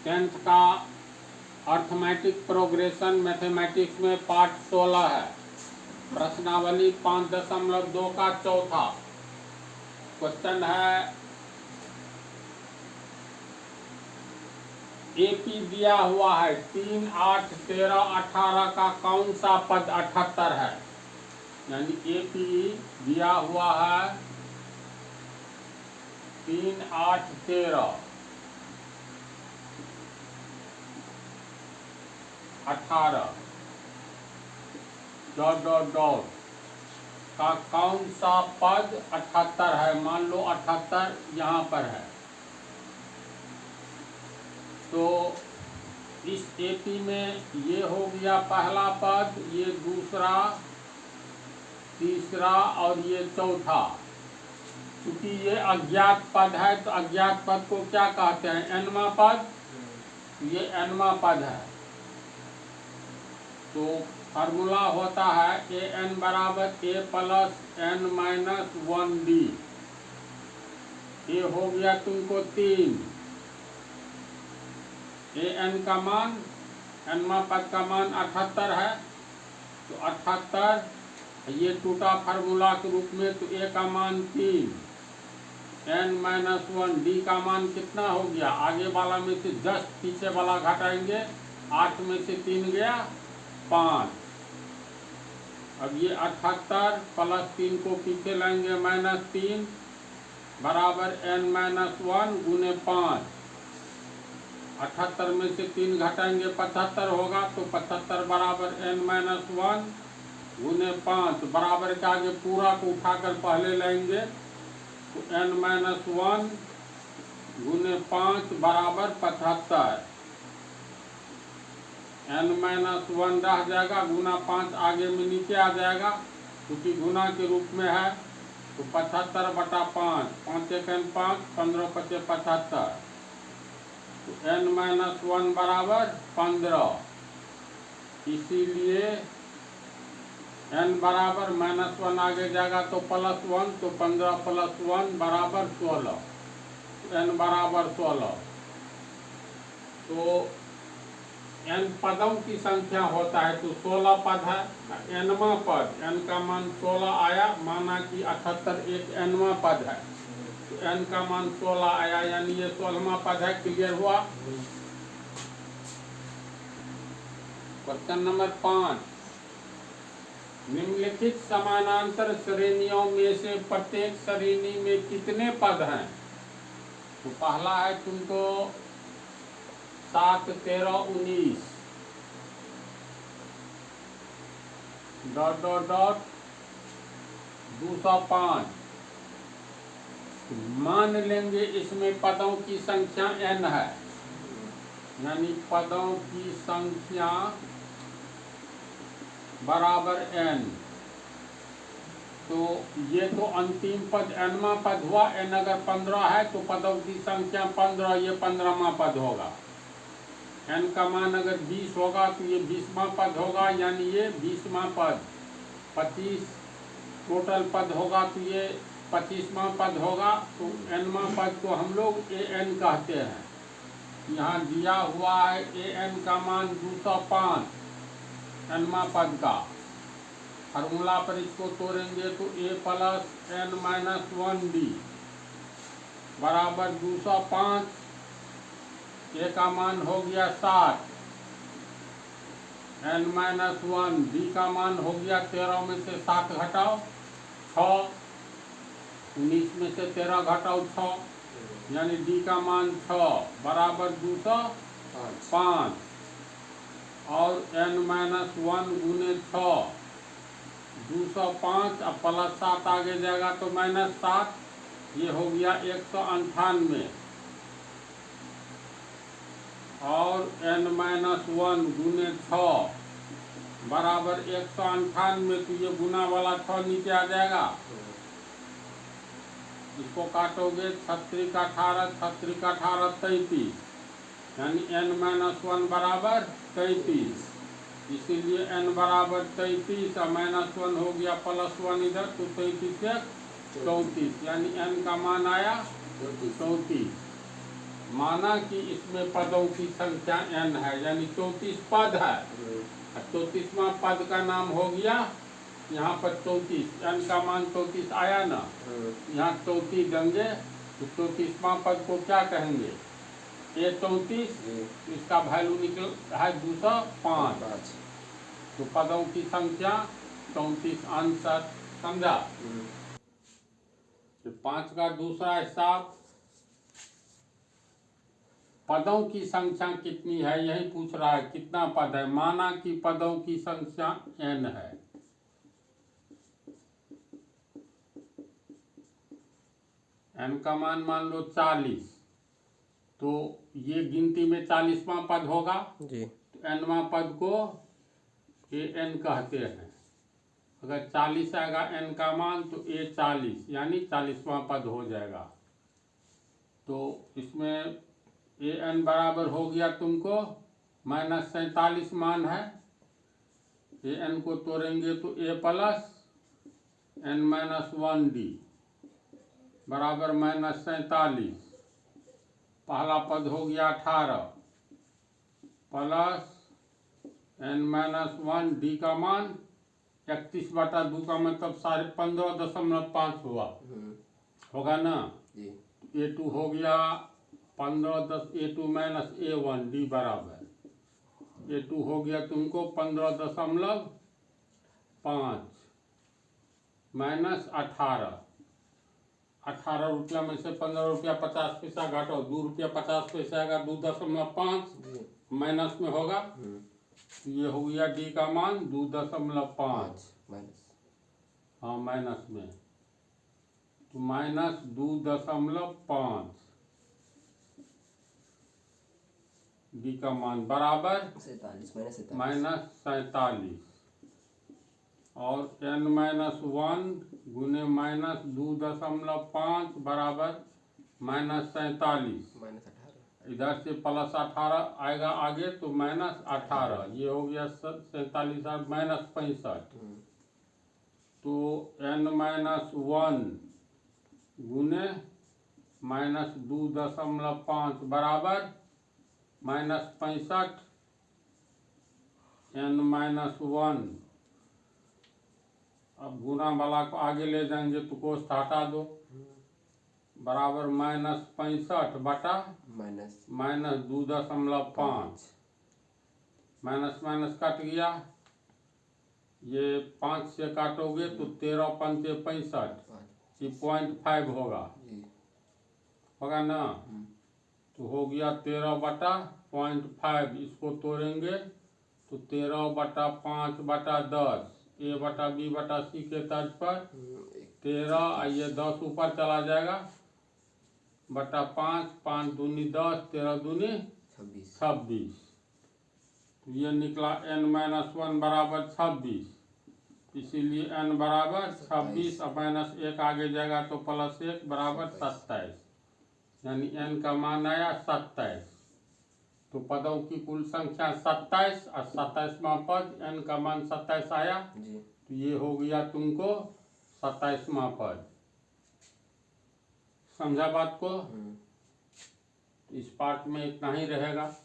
10th का arithmetic progression mathematics में part 16 है। प्रश्नावली 5.2 का चौथा क्वेश्चन है, एपी दिया हुआ है 3, 8, 13, 18 का कौन सा पद 78 है। यानी एपी दिया हुआ है 3, 8, 13, 18 डॉट डॉट डॉट का कौन सा पद 78 है। मान लो 78 यहाँ पर है, तो इस एपी में ये हो गया पहला पद, ये दूसरा, तीसरा और ये चौथा। क्योंकि ये अज्ञात पद है तो अज्ञात पद को क्या कहते हैं, एनवा पद। ये एनवा पद है, तो फार्मूला होता है ए एन बराबर ए प्लस एन माइनस 1d। ये हो गया तुमको 3। ए एन का मान, एनवा पद का मान 78 है, तो 78 ये टूटा फार्मूला के रूप में, तो ए का मान 3, एन माइनस 1, डी का मान कितना हो गया, आगे वाला में से जस्ट पीछे वाला घटाएंगे, 8 में से 3 गया 5। अब ये 78 प्लस 3 को पीछे लाएंगे -3 बराबर एन माइनस 1 गुने 5। 78 में से 3 घटाएंगे 75 होगा, तो 75 बराबर एन माइनस 1 गुने 5 बराबर के आगे पूरा को उठाकर पहले लाएंगे, तो एन माइनस 1 गुने 5 बराबर 75। एन माइनस 1 रह जाएगा, गुना 5 आगे में नीचे आ जाएगा, क्योंकि गुना के रूप में है, तो 75 बटा 5, 5 1 5, 15 5 75, तो एन माइनस 1 बराबर 15। इसीलिए एन बराबर -1 आगे जाएगा तो +1, तो 15 + 1 बराबर 16, एन बराबर 16। तो एन पदों की संख्या होता है, तो 16 पद है, एनवा पद, एन का मान 16 आया, माना कि 78 एक एनवा पद है, तो एन का मान 16 आया, यानी ये 16वां पद है। क्लियर हुआ। क्वेश्चन नंबर 5, निम्नलिखित समानांतर श्रेणियों में से प्रत्येक श्रेणी में कितने पद हैं। तो पहला है तुमको 7, 13, 19 डॉट डॉट डॉट 205। मान लेंगे इसमें पदों की संख्या n है, यानी पदों की संख्या बराबर n। तो ये तो अंतिम पद nवा पद हुआ, n अगर 15 है तो पदों की संख्या 15, ये 15वां पद होगा। n का मान अगर 20 होगा तो ये 20वां पद होगा, यानी ये 20वां पद। 25 टोटल पद होगा तो ये 25वां पद होगा। तो nवां पद को हम लोग an कहते हैं। यहाँ दिया हुआ है an का मान 205 nवां पद का। फार्मूला पर इसको तोड़ेंगे तो a plus n minus 1d बराबर 205। a का मान हो गया 60, n माइनस 1, d का मान हो गया 13 में से 7 घटाओ 6, 19 में से 13 घटाओ 6, यानी d का मान 6 बराबर 205। और n माइनस 1 गुने 6 205, अब +7 आगे जाएगा तो -7, ये हो गया 198। और n माइनस 1 गुने 6 बराबर 198, तो ये गुना वाला 6 नीचे आ जाएगा। इसको काटोगे 36 का 18, 36 का 18 33, यानी n माइनस 1 बराबर 33। इसीलिए n बराबर 33 और -1 हो गया +1 इधर, तो 33 से 34, यानी n का मान आया 34। माना कि इसमें पदों की संख्या n है, यानी 34 पद है। 34वां पद का नाम हो गया यहाँ पर 34, n का मान 34 आया ना, यहाँ 34 देंगे तो 34वां पद को क्या कहेंगे, ये 34, इसका वैल्यू निकल है 205। तो पदों की संख्या 34 आंसर, समझा। तो 5 का दूसरा हिसाब, पदों की संख्या कितनी है यही पूछ रहा है, कितना पद है। माना कि पदों की संख्या n है, n का मान लो 40, तो ये गिनती में 40वां पद होगा जी। तो nवां पद को an कहते हैं। अगर 40 आएगा n का मान तो a 40 यानी 40वां पद हो जाएगा। तो इसमें an बराबर हो गया तुमको -47 मान है, an को तोड़ेंगे तो a प्लस n-1d बराबर -47। पहला पद हो गया 18 प्लस n-1d का मान 31/2 का मतलब 15.5 हुआ, होगा ना। a2 हो गया 15 a2 - a1 d बराबर a2 हो गया तुमको 15.5 -18 रुपया में से 15 रुपया 50 पैसा घटाओ, 2 रुपया 50 पैसा आएगा, 2.5 माइनस में होगा। तो ये हो गया डी का मान 2.5, हाँ माइनस में, तो -2.5 डी का मान बराबर -47 और n-1 गुने -2.5 बराबर -47। इधर से +18 आएगा आगे तो -18, ये हो गया 47 और -65। तो n-1 गुने -2.5 बराबर -65 n-1। अब गुना वाला को आगे ले जाएंगे तो कोष्ठ हटा दो, बराबर -65 बटा -2.5, माइनस कट गया, ये 5 से काटोगे तो 13 पंचे 65, ये 0.5 होगा ना। तो हो गया 13/0.5, इसको तोड़ेंगे तो 13/5/10 a/b/c के तर्ज पर 13, ये 10 ऊपर चला जाएगा बटा 5, 5 दूनी 10, 13 दूनी 26। तो ये निकला n-1 बराबर 26, इसीलिए n बराबर 26 और -1 आगे जाएगा तो +1 बराबर 27, यानी n का मान आया 27। तो पदों की कुल संख्या 27 और 27वां पद n का मान 27 आया जी। तो ये हो गया तुमको 27वां पद, समझा बात को। इस पार्ट में इतना ही रहेगा।